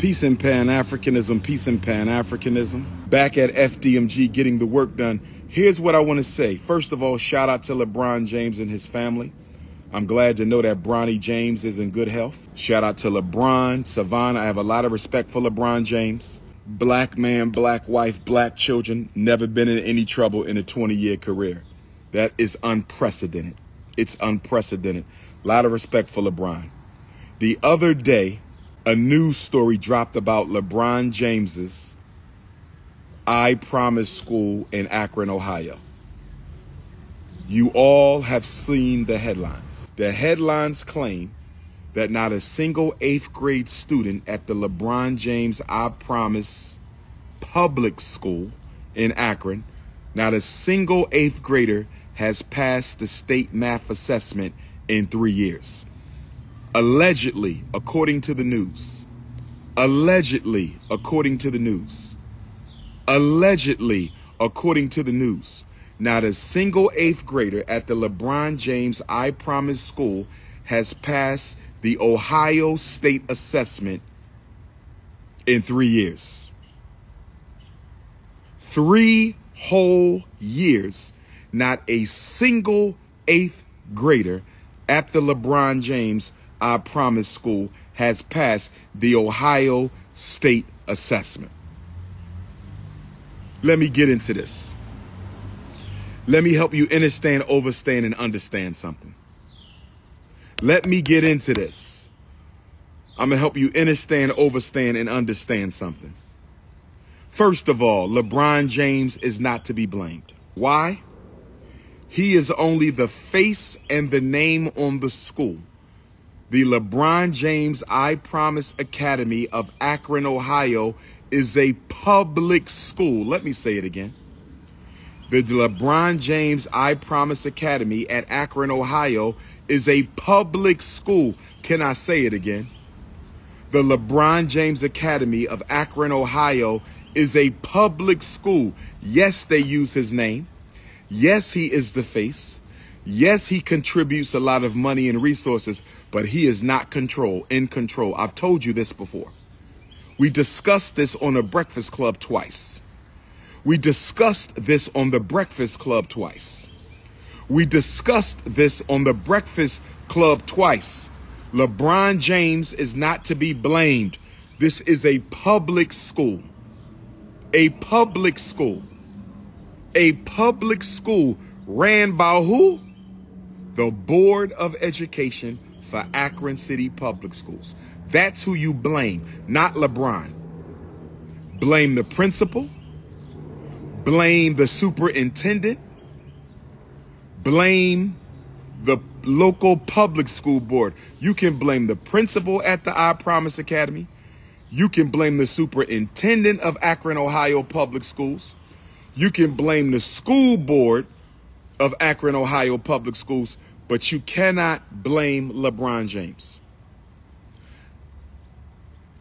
Peace and Pan-Africanism, peace and Pan-Africanism. Back at FDMG getting the work done. Here's what I want to say. First of all, shout out to LeBron James and his family. I'm glad to know that Bronny James is in good health. Shout out to LeBron, Savannah. I have a lot of respect for LeBron James. Black man, black wife, black children, never been in any trouble in a 20-year career. That is unprecedented. It's unprecedented. A lot of respect for LeBron. The other day, a news story dropped about LeBron James's I Promise School in Akron, Ohio. You all have seen the headlines. The headlines claim that not a single 8th grade student at the LeBron James I Promise public school in Akron, not a single 8th grader has passed the state math assessment in 3 years. Allegedly, according to the news. Allegedly, according to the news. Allegedly, according to the news. Not a single 8th grader at the LeBron James I Promise School has passed the Ohio State assessment in 3 years. 3 whole years, not a single 8th grader at the LeBron James I Promise School has passed the Ohio State assessment. Let me get into this. Let me help you understand, overstand, and understand something. Let me get into this. I'm going to help you understand, overstand, and understand something. First of all, LeBron James is not to be blamed. Why? He is only the face and the name on the school. The LeBron James I Promise Academy of Akron, Ohio is a public school. Let me say it again. The LeBron James I Promise Academy at Akron, Ohio is a public school. Can I say it again? The LeBron James Academy of Akron, Ohio is a public school. Yes, they use his name. Yes, he is the face. Yes, he contributes a lot of money and resources, but he is not in control. I've told you this before. We discussed this on a Breakfast Club twice. We discussed this on the Breakfast Club twice. We discussed this on the Breakfast Club twice. LeBron James is not to be blamed. This is a public school. A public school. A public school ran by who? The Board of Education for Akron City Public Schools. That's who you blame, not LeBron. Blame the principal. Blame the superintendent. Blame the local public school board. You can blame the principal at the I Promise Academy. You can blame the superintendent of Akron, Ohio Public Schools. You can blame the school board of Akron, Ohio Public Schools, but you cannot blame LeBron James.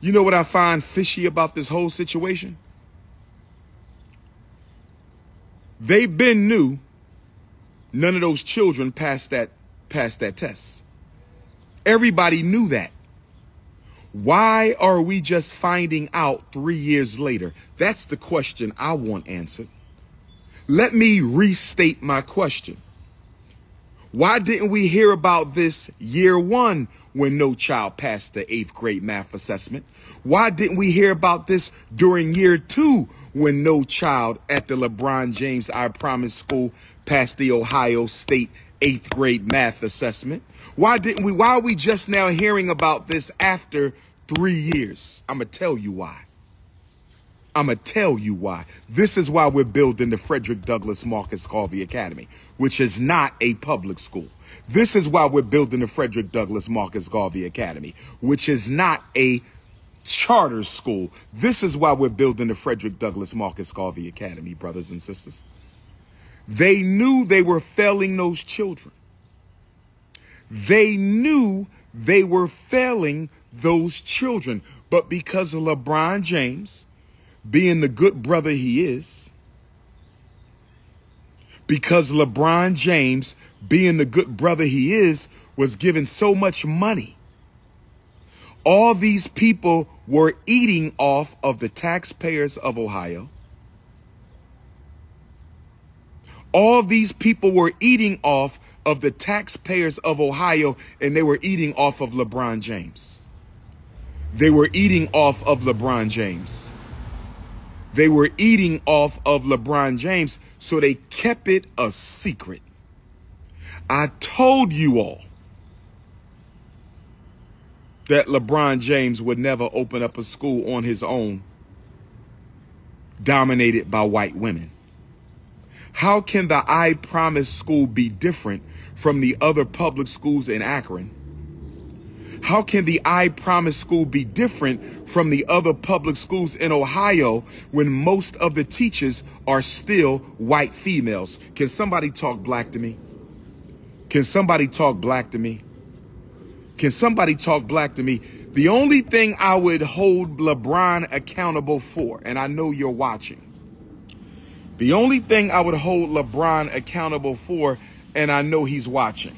You know what I find fishy about this whole situation? They been knew none of those children passed that test. Everybody knew that. Why are we just finding out 3 years later? That's the question I want answered. Let me restate my question. Why didn't we hear about this year 1 when no child passed the 8th grade math assessment? Why didn't we hear about this during year 2 when no child at the LeBron James I Promise School passed the Ohio State 8th grade math assessment? Why are we just now hearing about this after 3 years? I'm going to tell you why. I'm going to tell you why. This is why we're building the Frederick Douglass Marcus Garvey Academy, which is not a public school. This is why we're building the Frederick Douglass Marcus Garvey Academy, which is not a charter school. This is why we're building the Frederick Douglass Marcus Garvey Academy, brothers and sisters. They knew they were failing those children. They knew they were failing those children. But because of LeBron James being the good brother he is, because LeBron James being the good brother he is, was given so much money, All these people were eating off of the taxpayers of Ohio. All these people were eating off of the taxpayers of Ohio, and they were eating off of LeBron James. They were eating off of LeBron James. They were eating off of LeBron James, so they kept it a secret. I told you all that LeBron James would never open up a school on his own dominated by white women. How can the I Promise school be different from the other public schools in Akron? How can the I Promise school be different from the other public schools in Ohio when most of the teachers are still white females? Can somebody talk black to me? Can somebody talk black to me? Can somebody talk black to me? The only thing I would hold LeBron accountable for, and I know you're watching, the only thing I would hold LeBron accountable for, and I know he's watching,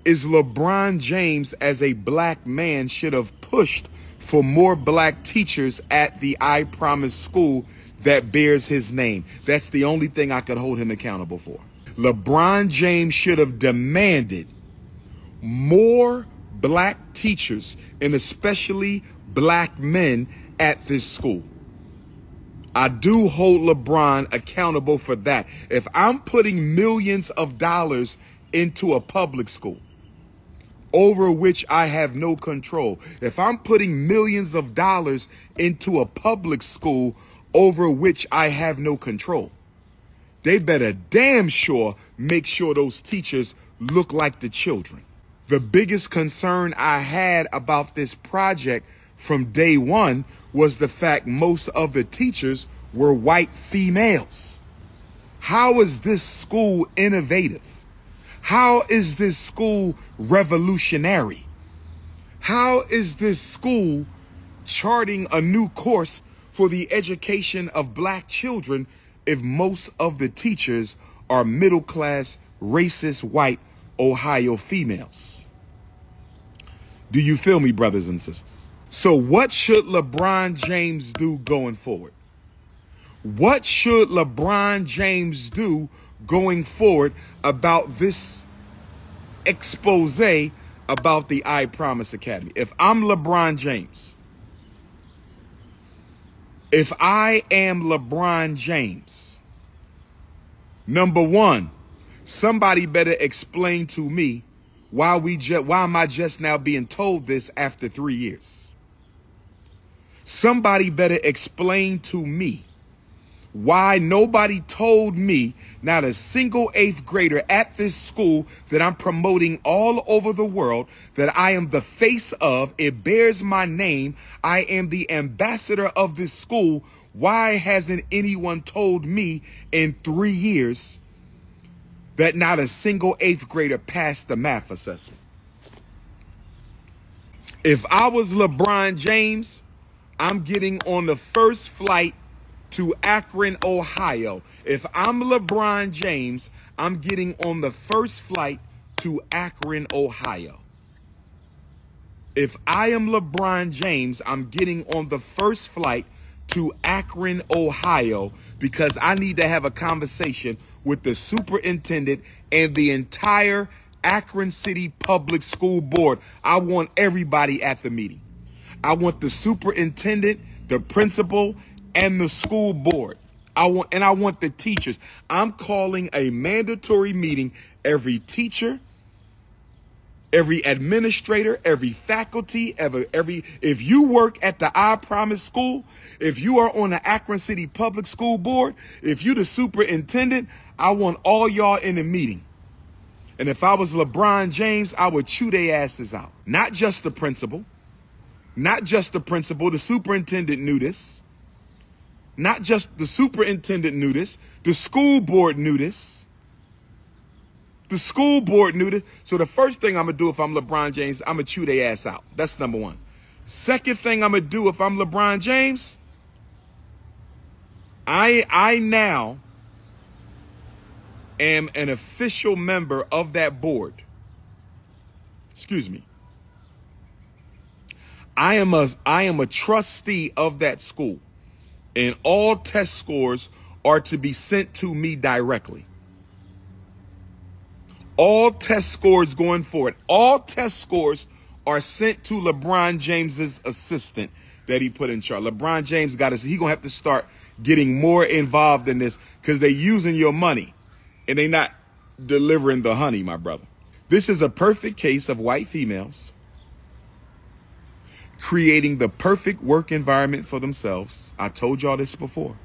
is LeBron James as a black man should have pushed for more black teachers at the I Promise school that bears his name. That's the only thing I could hold him accountable for. LeBron James should have demanded more black teachers, and especially black men, at this school. I do hold LeBron accountable for that. If I'm putting millions of dollars into a public school over which I have no control, if I'm putting millions of dollars into a public school over which I have no control, they better damn sure make sure those teachers look like the children. The biggest concern I had about this project from day one was the fact most of the teachers were white females. How is this school innovative? How is this school revolutionary? How is this school charting a new course for the education of black children if most of the teachers are middle-class, racist, white Ohio females? Do you feel me, brothers and sisters? So what should LeBron James do going forward? What should LeBron James do going forward about this expose about the I Promise Academy? If I'm LeBron James, if I am LeBron James, number one, somebody better explain to me why am I just now being told this after 3 years? Somebody better explain to me why nobody told me, not a single 8th grader at this school that I'm promoting all over the world, that I am the face of, it bears my name, I am the ambassador of this school. Why hasn't anyone told me in 3 years that not a single 8th grader passed the math assessment? If I was LeBron James, I'm getting on the first flight to Akron, Ohio. If I'm LeBron James, I'm getting on the first flight to Akron, Ohio. If I am LeBron James, I'm getting on the first flight to Akron, Ohio, because I need to have a conversation with the superintendent and the entire Akron City Public School Board. I want everybody at the meeting. I want the superintendent, the principal, and the school board. I want the teachers. I'm calling a mandatory meeting. Every teacher, every administrator, every faculty, if you work at the I Promise school, if you are on the Akron City Public School Board, if you the superintendent, I want all y'all in the meeting. And if I was LeBron James, I would chew their asses out. Not just the principal. Not just the principal. The superintendent knew this. Not just the superintendent knew this. The school board knew this. The school board knew this. So the first thing I'm going to do if I'm LeBron James, I'm going to chew their ass out. That's number one. Second thing I'm going to do if I'm LeBron James, I now am an official member of that board. Excuse me. I am a trustee of that school, and all test scores are to be sent to me directly. All test scores going forward, all test scores are sent to LeBron James's assistant that he put in charge. LeBron James he gonna have to start getting more involved in this because they using your money and they not delivering the honey, my brother. This is a perfect case of white females creating the perfect work environment for themselves. I told y'all this before.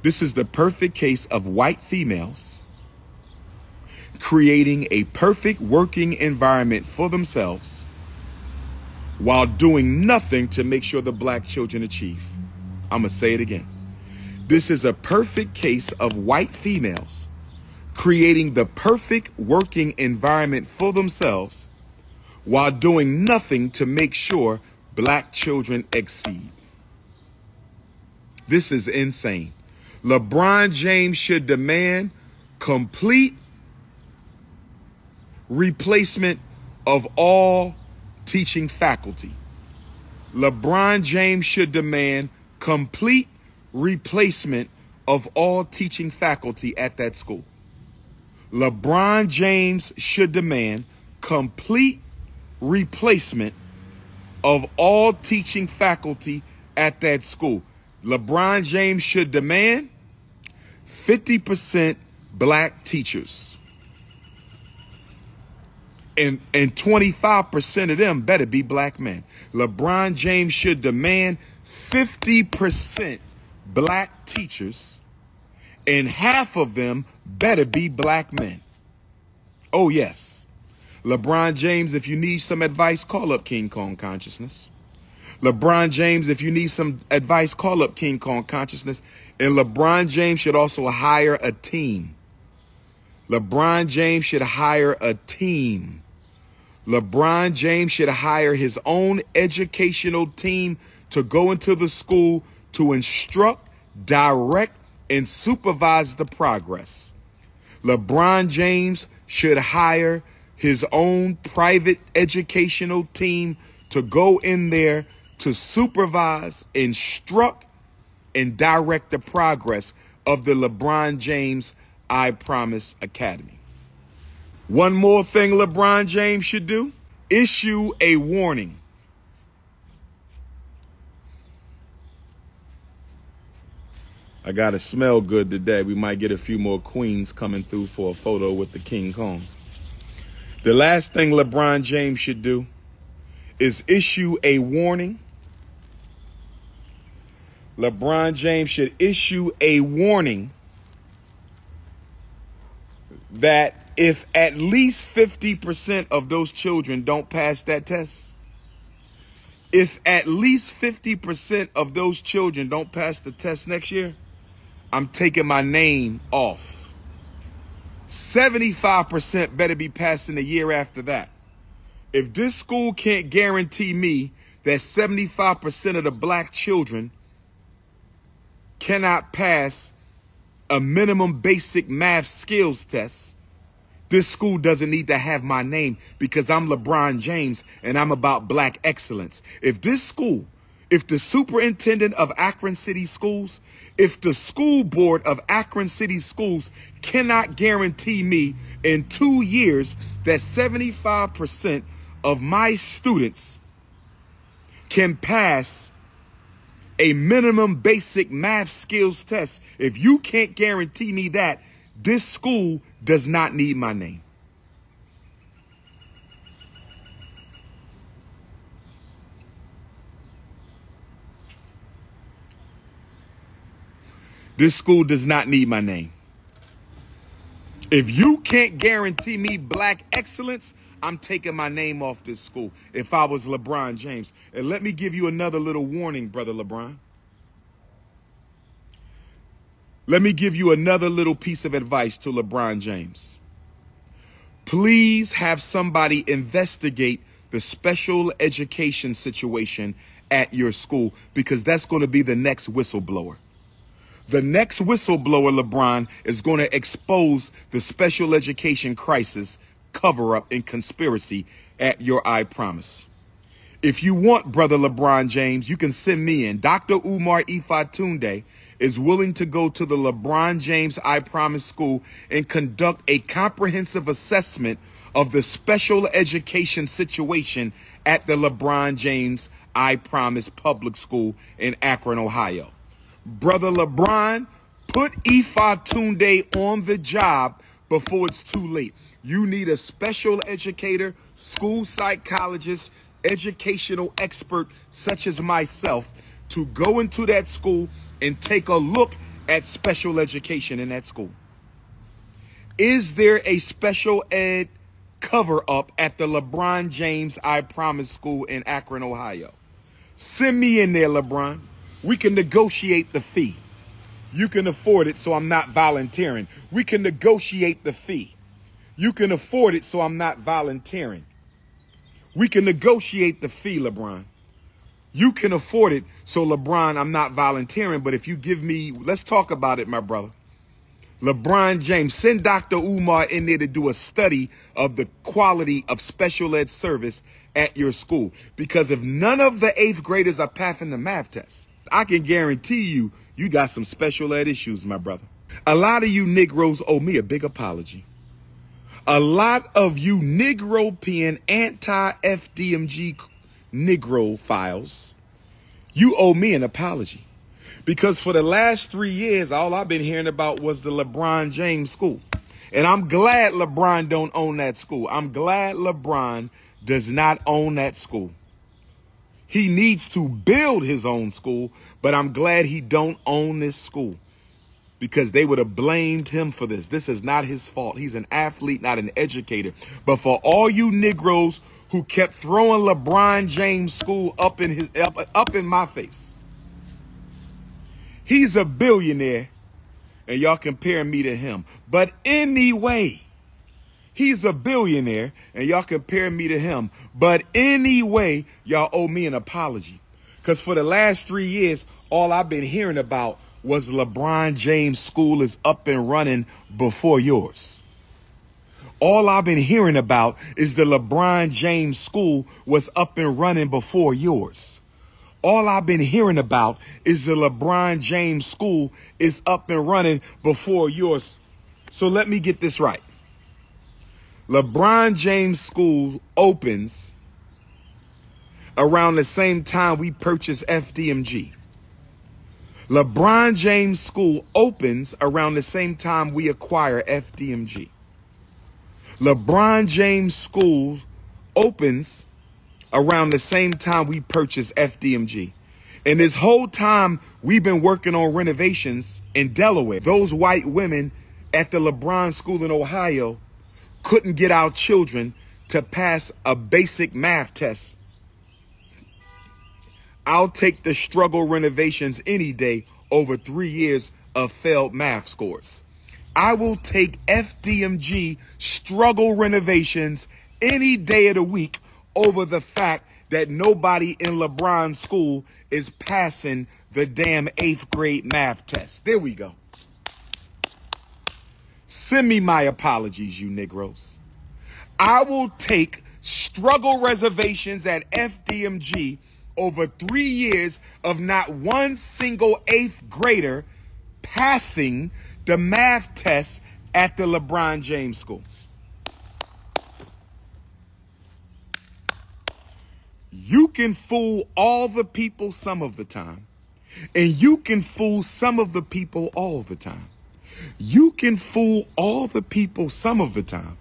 This is the perfect case of white females creating a perfect working environment for themselves while doing nothing to make sure the black children achieve. I'm going to say it again. This is a perfect case of white females creating the perfect working environment for themselves while doing nothing to make sure black children exceed. This is insane. LeBron James should demand complete replacement of all teaching faculty. LeBron James should demand complete replacement of all teaching faculty at that school. LeBron James should demand complete replacement of all teaching faculty at that school. LeBron James should demand 50% black teachers. And 25% of them better be black men. LeBron James should demand 50% black teachers, and half of them better be black men. Oh, yes. LeBron James, if you need some advice, call up King Kong Consciousness. LeBron James, if you need some advice, call up King Kong Consciousness. And LeBron James should also hire a team. LeBron James should hire a team. LeBron James should hire his own educational team to go into the school to instruct, direct, and supervise the progress. LeBron James should hire his own private educational team to go in there to supervise, instruct, and direct the progress of the LeBron James I Promise Academy. One more thing LeBron James should do: issue a warning. I gotta smell good today. We might get a few more queens coming through for a photo with the King Kong. The last thing LeBron James should do is issue a warning. LeBron James should issue a warning that if at least 50% of those children don't pass that test, if at least 50% of those children don't pass the test next year, I'm taking my name off. 75% better be passing the year after that. If this school can't guarantee me that 75% of the black children cannot pass a minimum basic math skills test, this school doesn't need to have my name, because I'm LeBron James and I'm about black excellence. If this school, if the superintendent of Akron City Schools, if the school board of Akron City Schools cannot guarantee me in 2 years that 75% of my students can pass a minimum basic math skills test, if you can't guarantee me that, this school does not need my name. This school does not need my name. If you can't guarantee me black excellence, I'm taking my name off this school if I was LeBron James. And let me give you another little warning, brother LeBron. Let me give you another little piece of advice to LeBron James. Please have somebody investigate the special education situation at your school, because that's going to be the next whistleblower. The next whistleblower, LeBron, is going to expose the special education crisis cover-up and conspiracy at your I Promise. If you want, Brother LeBron James, you can send me in. Dr. Umar Ifatunde is willing to go to the LeBron James I Promise School and conduct a comprehensive assessment of the special education situation at the LeBron James I Promise Public School in Akron, Ohio. Brother LeBron, put Ifatunde on the job before it's too late. You need a special educator, school psychologist, educational expert such as myself to go into that school and take a look at special education in that school. Is there a special ed cover-up at the LeBron James I Promise School in Akron, Ohio? Send me in there, LeBron. We can negotiate the fee. You can afford it, so I'm not volunteering. We can negotiate the fee. You can afford it, so I'm not volunteering. We can negotiate the fee, LeBron. You can afford it, so LeBron, I'm not volunteering, but if you give me, let's talk about it, my brother. LeBron James, send Dr. Umar in there to do a study of the quality of special ed service at your school. Because if none of the 8th graders are passing the math test, I can guarantee you, you got some special ed issues, my brother. A lot of you Negroes owe me a big apology. A lot of you Negro-pean anti-FDMG Negro files, you owe me an apology. Because for the last 3 years, all I've been hearing about was the LeBron James school. And I'm glad LeBron don't own that school. I'm glad LeBron does not own that school. He needs to build his own school, but I'm glad he don't own this school. Because they would have blamed him for this. This is not his fault. He's an athlete, not an educator. But for all you Negroes who kept throwing LeBron James school up in my face, he's a billionaire, and y'all comparing me to him. But anyway, he's a billionaire, and y'all comparing me to him. But anyway, y'all owe me an apology. Because for the last 3 years, all I've been hearing about was LeBron James school is up and running before yours. All I've been hearing about is the LeBron James school was up and running before yours. All I've been hearing about is the LeBron James school is up and running before yours. So let me get this right. LeBron James school opens around the same time we purchase FDMG. LeBron James school opens around the same time we acquire FDMG. LeBron James school opens around the same time we purchase FDMG. And this whole time we've been working on renovations in Delaware. Those white women at the LeBron school in Ohio couldn't get our children to pass a basic math test. I'll take the struggle renovations any day over 3 years of failed math scores. I will take FDMG struggle renovations any day of the week over the fact that nobody in LeBron school is passing the damn 8th grade math test. There we go. Send me my apologies, you Negroes. I will take struggle reservations at FDMG over 3 years of not one single 8th grader passing the math test at the LeBron James school. You can fool all the people some of the time, and you can fool some of the people all the time. You can fool all the people some of the time,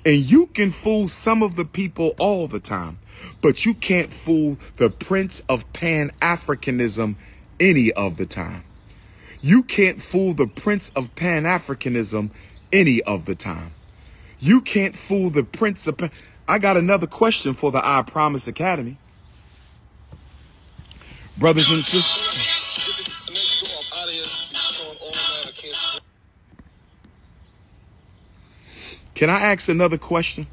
and you can fool some of the people all the time. But you can't fool the Prince of Pan-Africanism any of the time. You can't fool the Prince of Pan-Africanism any of the time. You can't fool the Prince of I got another question for the I Promise Academy. Brothers and sisters. Can I ask another question?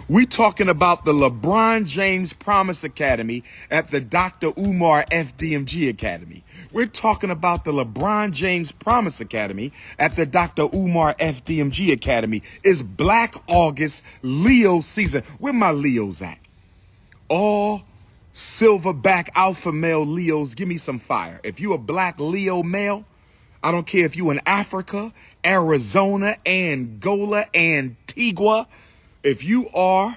We talking about the LeBron James Promise Academy at the Dr. Umar FDMG Academy. We're talking about the LeBron James Promise Academy at the Dr. Umar FDMG Academy. It's Black August Leo season. Where my Leos at? All silverback alpha male Leos, give me some fire. If you a black Leo male, I don't care if you in Africa, Arizona, Angola, Antigua. If you are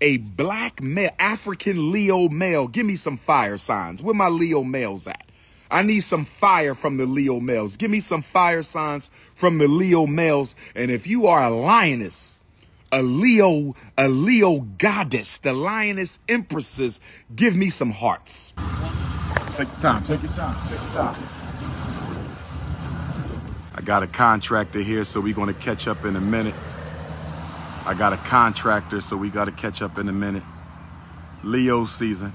a black male, African Leo male, give me some fire signs. Where my Leo males at? I need some fire from the Leo males. Give me some fire signs from the Leo males. And if you are a lioness, a Leo goddess, the lioness empresses, give me some hearts. Take your time, take your time, take your time. I got a contractor here, so we're going to catch up in a minute. I got a contractor, so we got to catch up in a minute. Leo season.